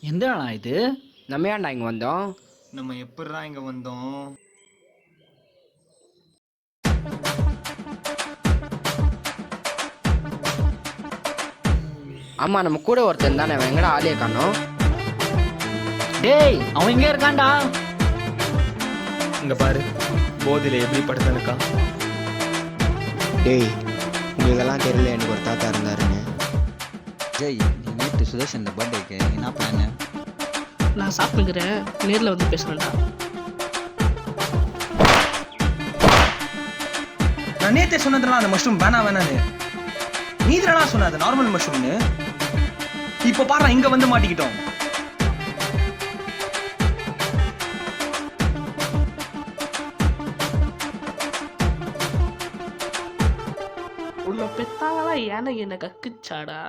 எந்தடா இது? நம்ம ஏன்டா இங்கே வந்தோம்? நம்ம எப்படிடா இங்க வந்தோம்? ஆமாம், நம்ம கூட ஒருத்தன் தானே, அவன் எங்கடா ஆளே காணோம்? டேய், அவன் இங்கே இருக்கான்டா. இங்க பாரு, போதில எப்படி படுத்தானுக்கா. டேய், உங்களுக்கெல்லாம் தெரியல, எனக்கு ஒரு தாத்தா இருந்தாருன்னு. ஜெய், நீ நேற்று சுதர்ஷன் இந்த பர்த்டேக்கு என்ன பிளானு? நான் சாப்பிட்டுக்கிறேன், நேரில் வந்து பேசுகிறேன்டா. நான் நேற்றே சொன்னதுலாம் அந்த மஷ்ரூம் வேணான்னு. நீ தானடா சொன்ன அது நார்மல் மஷ்ரூம்னு. இப்போ பாரு, இங்க வந்து மாட்டிக்கிட்டோம். உன்னை பெத்தாங்களா யானை என்னை கக்குச்சாடா.